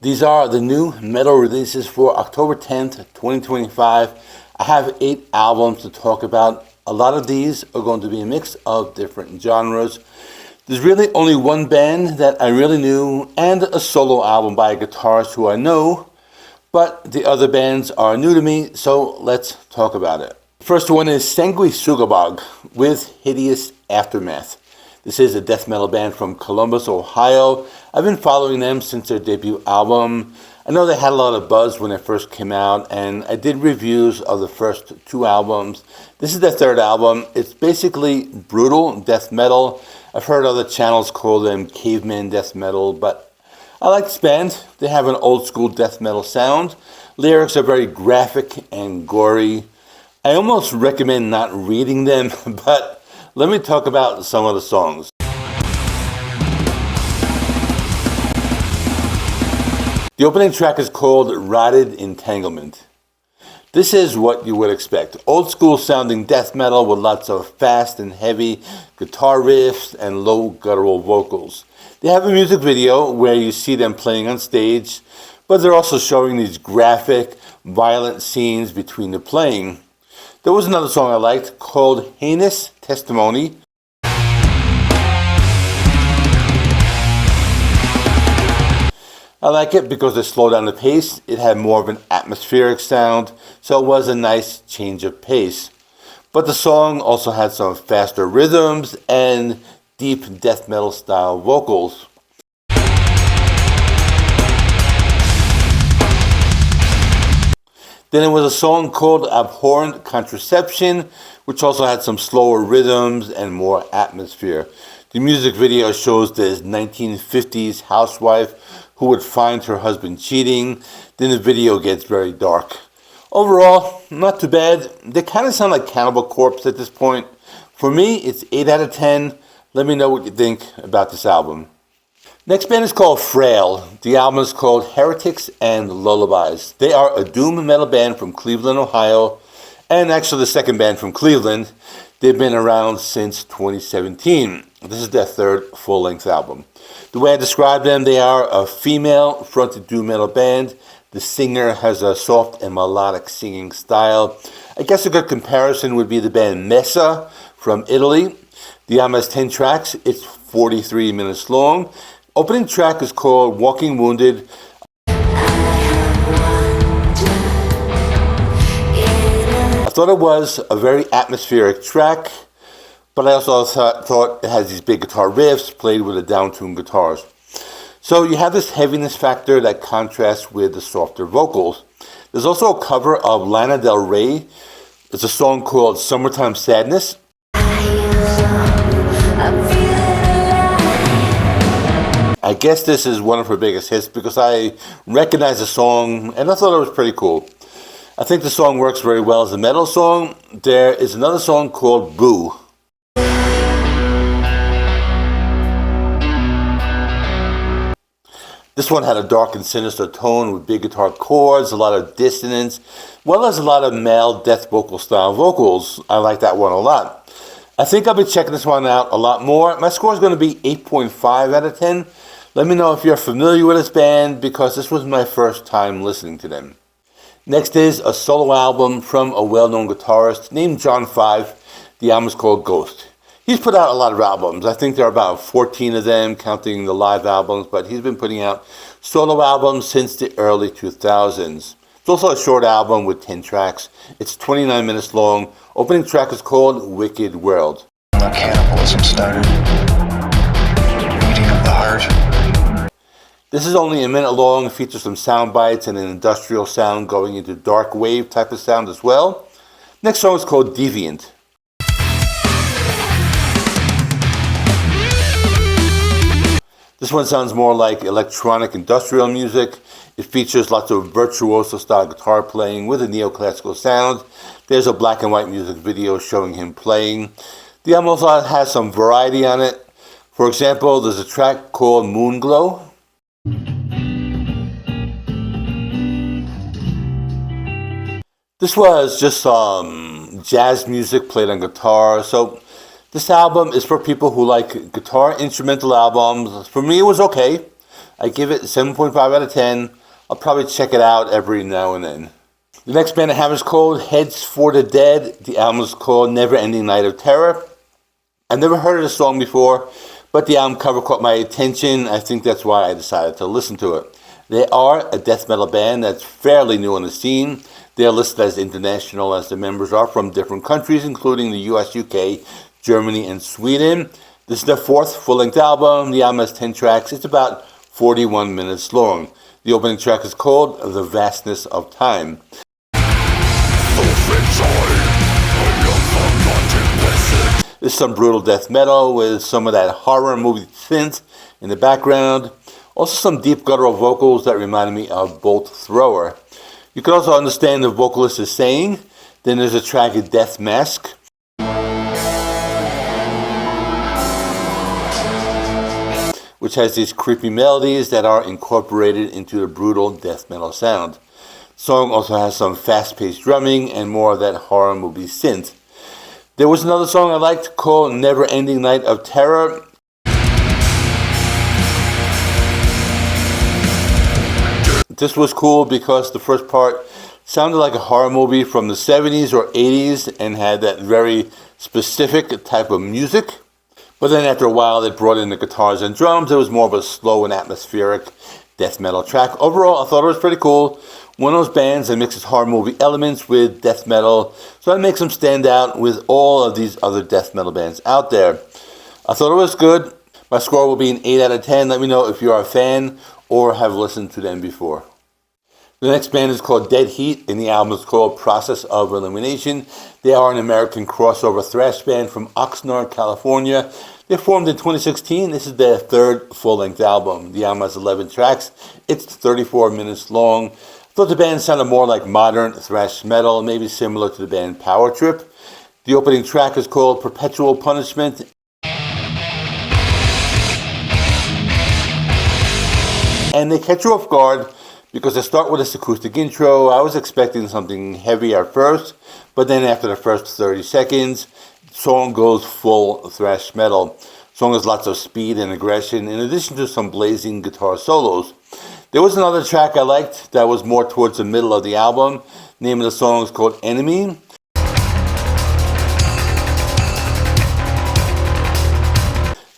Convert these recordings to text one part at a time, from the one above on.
These are the new metal releases for October 10th, 2025. I have 8 albums to talk about. A lot of these are going to be a mix of different genres. There's really only one band that I really knew and a solo album by a guitarist who I know, but the other bands are new to me, so let's talk about it. First one is Sanguisugabogg with Hideous Aftermath. This is a death metal band from Columbus, Ohio. I've been following them since their debut album. I know they had a lot of buzz when it first came out, and I did reviews of the first 2 albums. This is their 3rd album. It's basically brutal death metal. I've heard other channels call them caveman death metal, but I like this band. They have an old school death metal sound. Lyrics are very graphic and gory. I almost recommend not reading them, but let me talk about some of the songs. The opening track is called Rotted Entanglement. This is what you would expect. Old school sounding death metal with lots of fast and heavy guitar riffs and low guttural vocals. They have a music video where you see them playing on stage, but they're also showing these graphic, violent scenes between the playing. There was another song I liked called Heinous Testimony. I like it because they slowed down the pace. It had more of an atmospheric sound, so it was a nice change of pace. But the song also had some faster rhythms and deep death metal style vocals. Then there was a song called Abhorrent Contraception, which also had some slower rhythms and more atmosphere. The music video shows this 1950s housewife who would find her husband cheating. Then the video gets very dark. Overall, not too bad. They kind of sound like Cannibal Corpse at this point. For me, it's 8 out of 10. Let me know what you think about this album. Next band is called Frayle. The album is called Heretics and Lullabies. They are a doom metal band from Cleveland, Ohio, and actually the second band from Cleveland. They've been around since 2017. This is their 3rd full-length album. The way I describe them, they are a female-fronted doom metal band. The singer has a soft and melodic singing style. I guess a good comparison would be the band Messa from Italy. The album has 10 tracks. It's 43 minutes long. Opening track is called Walking Wounded. I thought it was a very atmospheric track, but I also thought it has these big guitar riffs played with the down-tuned guitars. So you have this heaviness factor that contrasts with the softer vocals. There's also a cover of Lana Del Rey. It's a song called Summertime Sadness. I guess this is one of her biggest hits because I recognize the song and I thought it was pretty cool. I think the song works very well as a metal song. There is another song called Boo. This one had a dark and sinister tone with big guitar chords, a lot of dissonance, as well as a lot of male death vocal style vocals. I like that one a lot. I think I'll be checking this one out a lot more. My score is going to be 8.5 out of 10. Let me know if you're familiar with this band because this was my first time listening to them. Next is a solo album from a well-known guitarist named John 5. The album is called Ghost. He's put out a lot of albums. I think there are about 14 of them, counting the live albums, but he's been putting out solo albums since the early 2000s. It's also a short album with 10 tracks. It's 29 minutes long. Opening track is called Wicked World. Cannibalism started. Eating of the heart. This is only a minute long. It features some sound bites and an industrial sound going into dark wave type of sound as well. Next song is called Deviant. This one sounds more like electronic industrial music. It features lots of virtuoso style guitar playing with a neoclassical sound. There's a black and white music video showing him playing. The album also has some variety on it. For example, there's a track called Moonglow. This was just some jazz music played on guitar. So this album is for people who like guitar instrumental albums. For me, it was okay. I give it 7.5 out of 10. I'll probably check it out every now and then. The next band I have is called Heads for the Dead. The album is called Never Ending Night of Terror. I've never heard of this song before, but the album cover caught my attention. I think that's why I decided to listen to it. They are a death metal band that's fairly new on the scene. They are listed as international, as the members are from different countries, including the US, UK, Germany, and Sweden. This is their fourth full-length album. The album has 10 tracks. It's about 41 minutes long. The opening track is called The Vastness of Time. This is some brutal death metal with some of that horror movie synth in the background. Also some deep guttural vocals that reminded me of Bolt Thrower. You can also understand the vocalist is saying. Then there's a track of Death Mask, which has these creepy melodies that are incorporated into the brutal death metal sound. The song also has some fast-paced drumming and more of that horror movie synth. There was another song I liked called Never Ending Night of Terror. This was cool because the first part sounded like a horror movie from the 70s or 80s and had that very specific type of music. But then after a while it brought in the guitars and drums. It was more of a slow and atmospheric death metal track. Overall, I thought it was pretty cool. One of those bands that mixes horror movie elements with death metal, so that makes them stand out with all of these other death metal bands out there. I thought it was good. My score will be an 8 out of 10. Let me know if you are a fan or have listened to them before. The next band is called Dead Heat, and the album is called Process of Elimination. They are an American crossover thrash band from Oxnard, California. They formed in 2016. This is their third full-length album. The album has 11 tracks. It's 34 minutes long. I thought the band sounded more like modern thrash metal, maybe similar to the band Power Trip. The opening track is called Perpetual Punishment. And they catch you off guard because they start with this acoustic intro. I was expecting something heavy at first, but then after the first 30 seconds, the song goes full thrash metal. The song has lots of speed and aggression, in addition to some blazing guitar solos. There was another track I liked that was more towards the middle of the album. The name of the song is called Enemy.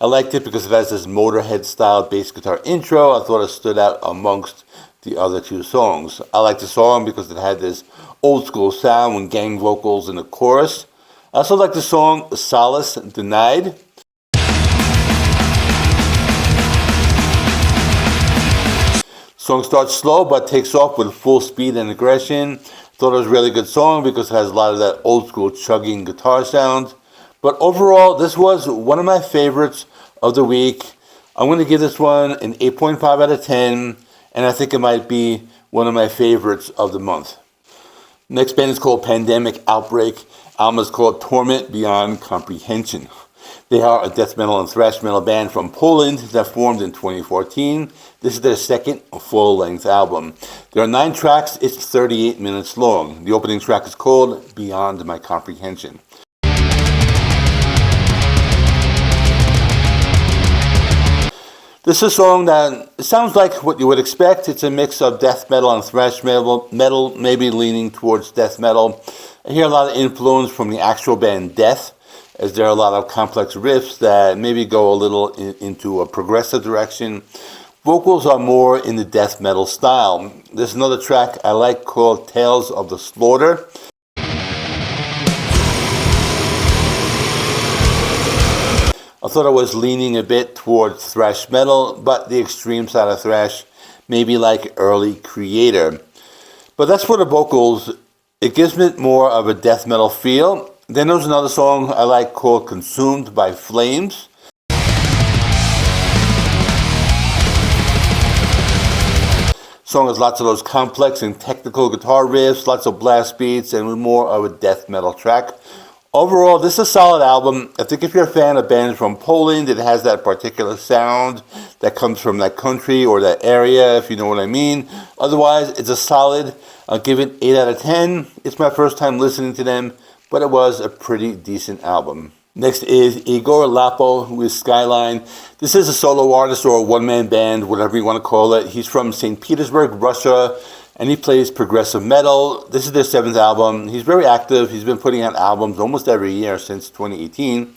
I liked it because it has this Motorhead-style bass guitar intro. I thought it stood out amongst the other two songs. I liked the song because it had this old-school sound with gang vocals in the chorus. I also liked the song Solace Denied. The song starts slow but takes off with full speed and aggression. Thought it was a really good song because it has a lot of that old school chugging guitar sound. But overall, this was one of my favorites of the week. I'm going to give this one an 8.5 out of 10, and I think it might be one of my favorites of the month. Next band is called Pandemic Outbreak. Album is called Torment Beyond Comprehension. They are a death metal and thrash metal band from Poland that formed in 2014. This is their second full-length album. There are 9 tracks. It's 38 minutes long. The opening track is called Beyond My Comprehension. This is a song that sounds like what you would expect. It's a mix of death metal and thrash metal, maybe leaning towards death metal. I hear a lot of influence from the actual band Death, as there are a lot of complex riffs that maybe go a little into a progressive direction. Vocals are more in the death metal style. There's another track I like called Tales of the Slaughter. I thought I was leaning a bit towards thrash metal, but the extreme side of thrash, maybe like early Creator. But that's for the vocals. It gives it more of a death metal feel. Then there's another song I like called Consumed by Flames. Song has lots of those complex and technical guitar riffs, lots of blast beats, and more of a death metal track. Overall, this is a solid album. I think if you're a fan of bands from Poland, it has that particular sound that comes from that country or that area, if you know what I mean. Otherwise, it's a solid. I'll give it 8 out of 10. It's my first time listening to them, but it was a pretty decent album. Next is Egor Lappo with Skyline. This is a solo artist or a one-man band, whatever you want to call it. He's from St. Petersburg, Russia, and he plays progressive metal. This is their 7th album. He's very active. He's been putting out albums almost every year since 2018.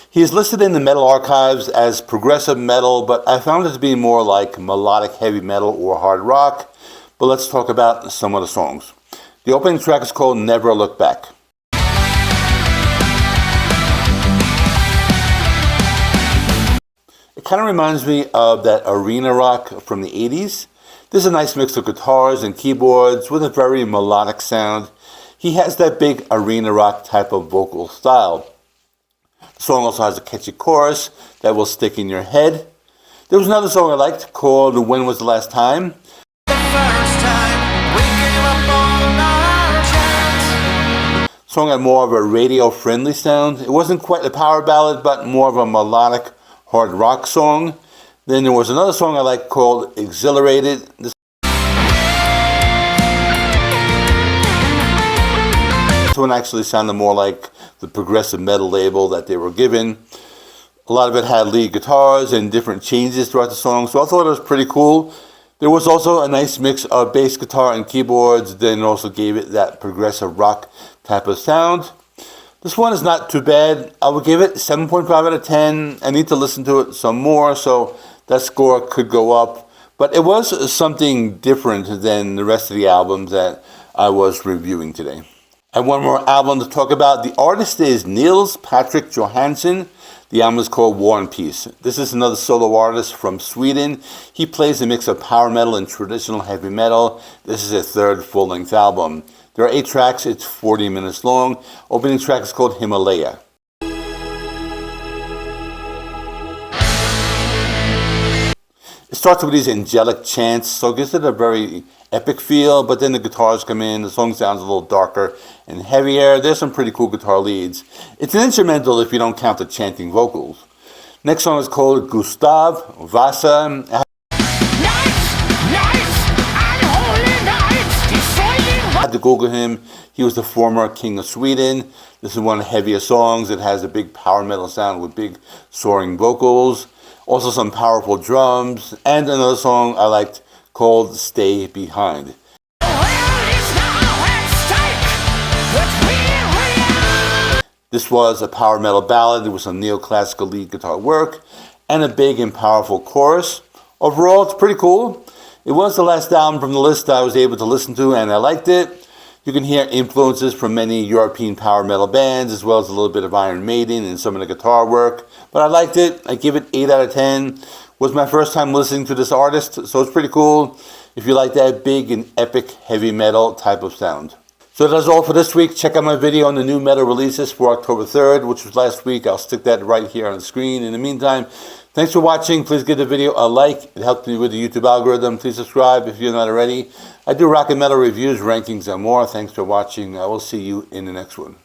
He is listed in the Metal Archives as progressive metal, but I found it to be more like melodic heavy metal or hard rock. But let's talk about some of the songs. The opening track is called Never Look Back. It kind of reminds me of that arena rock from the 80s. This is a nice mix of guitars and keyboards with a very melodic sound. He has that big arena rock type of vocal style. The song also has a catchy chorus that will stick in your head. There was another song I liked called When Was the Last Time? The song had more of a radio-friendly sound. It wasn't quite a power ballad, but more of a melodic hard rock song. Then there was another song I liked called Exhilarated. This one actually sounded more like the progressive metal label that they were given. A lot of it had lead guitars and different changes throughout the song, so I thought it was pretty cool. There was also a nice mix of bass guitar and keyboards, then it also gave it that progressive rock type of sound. This one is not too bad. I would give it 7.5 out of 10. I need to listen to it some more, so that score could go up. But it was something different than the rest of the albums that I was reviewing today. I have one more album to talk about. The artist is Nils Patrik Johansson. The album is called War and Peace. This is another solo artist from Sweden. He plays a mix of power metal and traditional heavy metal. This is his 3rd full-length album. There are 8 tracks. It's 40 minutes long. Opening track is called Himalaya. It starts with these angelic chants, so it gives it a very epic feel, but then the guitars come in, the song sounds a little darker and heavier. There's some pretty cool guitar leads. It's an instrumental if you don't count the chanting vocals. Next song is called Gustav Vasa. I had to Google him. He was the former king of Sweden. This is one of the heavier songs. It has a big power metal sound with big soaring vocals. Also some powerful drums. And another song I liked called Stay Behind. This was a power metal ballad. There was some neoclassical lead guitar work and a big and powerful chorus. Overall, it's pretty cool. It was the last album from the list I was able to listen to, and I liked it. You can hear influences from many European power metal bands, as well as a little bit of Iron Maiden and some of the guitar work. But I liked it. I give it 8 out of 10. It was my first time listening to this artist, so it's pretty cool if you like that big and epic heavy metal type of sound. So that's all for this week. Check out my video on the new metal releases for October 3rd, which was last week. I'll stick that right here on the screen. In the meantime, thanks for watching. Please give the video a like. It helps me with the YouTube algorithm. Please subscribe if you're not already. I do rock and metal reviews, rankings, and more. Thanks for watching. I will see you in the next one.